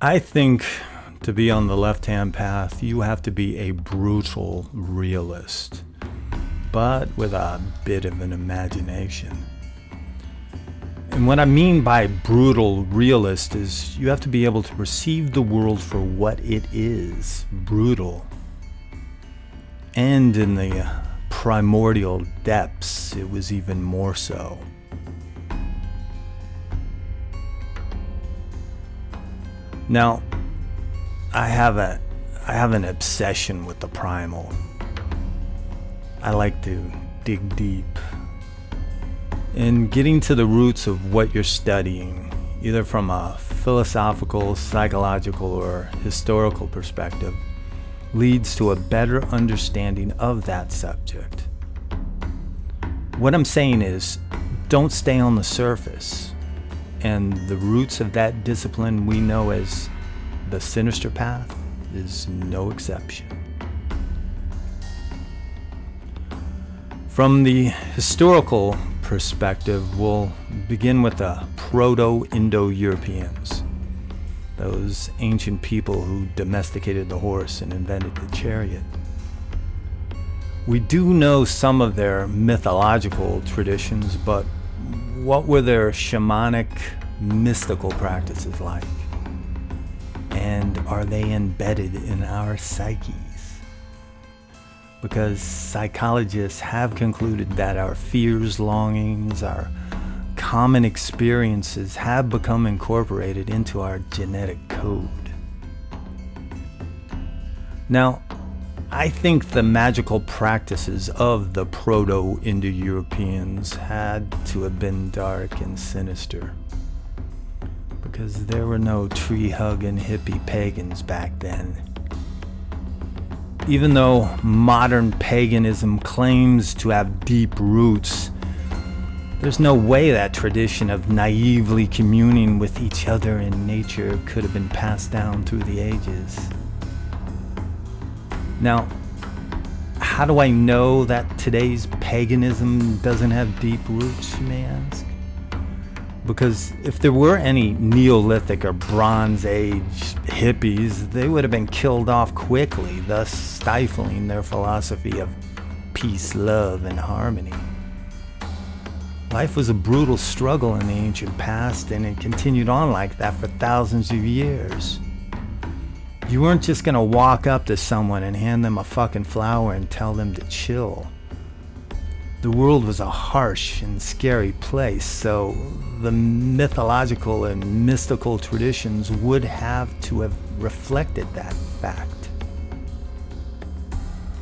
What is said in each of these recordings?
I think to be on the left-hand path, you have to be a brutal realist, but with a bit of an imagination. And what I mean by brutal realist is you have to be able to perceive the world for what it is, brutal. And in the primordial depths, it was even more so. Now, I have an obsession with the primal. I like to dig deep. In getting to the roots of what you're studying, either from a philosophical, psychological, or historical perspective, leads to a better understanding of that subject. What I'm saying is, don't stay on the surface. And the roots of that discipline we know as the Sinister Path is no exception. From the historical perspective, we'll begin with the Proto-Indo-Europeans, those ancient people who domesticated the horse and invented the chariot. We do know some of their mythological traditions, but what were their shamanic, mystical practices like? And are they embedded in our psyches? Because psychologists have concluded that our fears, longings, our common experiences have become incorporated into our genetic code. Now, I think the magical practices of the Proto-Indo-Europeans had to have been dark and sinister, because there were no tree-hugging hippie pagans back then. Even though modern paganism claims to have deep roots, there's no way that tradition of naively communing with each other in nature could have been passed down through the ages. Now, how do I know that today's paganism doesn't have deep roots, you may ask? Because if there were any Neolithic or Bronze Age hippies, they would have been killed off quickly, thus stifling their philosophy of peace, love, and harmony. Life was a brutal struggle in the ancient past, and it continued on like that for thousands of years. You weren't just gonna walk up to someone and hand them a fucking flower and tell them to chill. The world was a harsh and scary place, so the mythological and mystical traditions would have to have reflected that fact.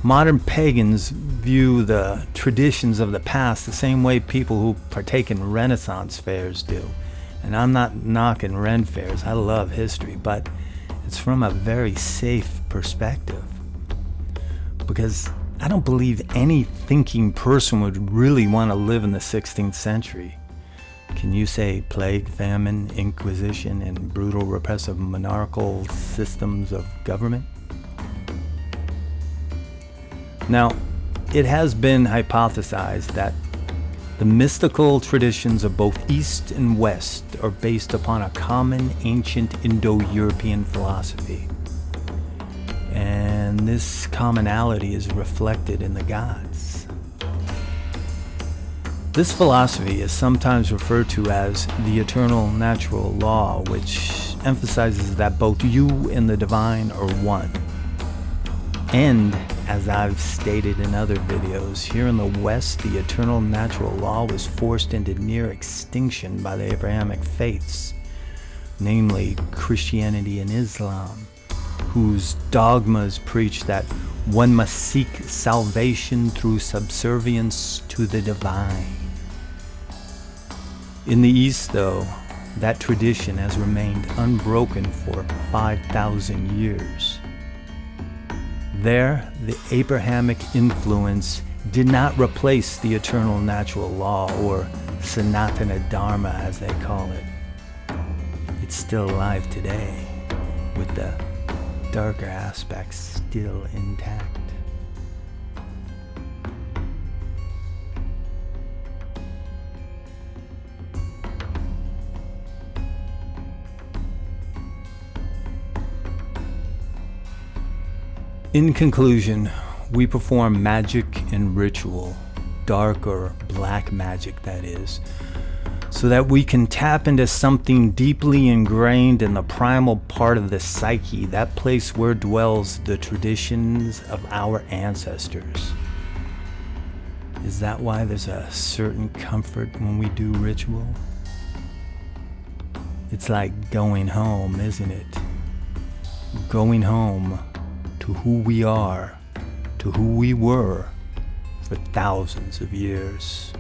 Modern pagans view the traditions of the past the same way people who partake in Renaissance fairs do. And I'm not knocking Ren fairs, I love history, but it's from a very safe perspective. Because I don't believe any thinking person would really want to live in the 16th century. Can you say plague, famine, inquisition, and brutal repressive monarchical systems of government? Now, it has been hypothesized that the mystical traditions of both East and West are based upon a common ancient Indo-European philosophy. And this commonality is reflected in the gods. This philosophy is sometimes referred to as the eternal natural law, which emphasizes that both you and the divine are one. And, as I've stated in other videos, here in the West, the eternal natural law was forced into near extinction by the Abrahamic faiths, namely Christianity and Islam, whose dogmas preach that one must seek salvation through subservience to the divine. In the East, though, that tradition has remained unbroken for 5,000 years. There, the Abrahamic influence did not replace the eternal natural law, or Sanatana Dharma as they call it. It's still alive today, with the darker aspects still intact. In conclusion, we perform magic and ritual, dark or black magic that is, so that we can tap into something deeply ingrained in the primal part of the psyche, that place where dwells the traditions of our ancestors. Is that why there's a certain comfort when we do ritual? It's like going home, isn't it? Going home to who we are, to who we were for thousands of years.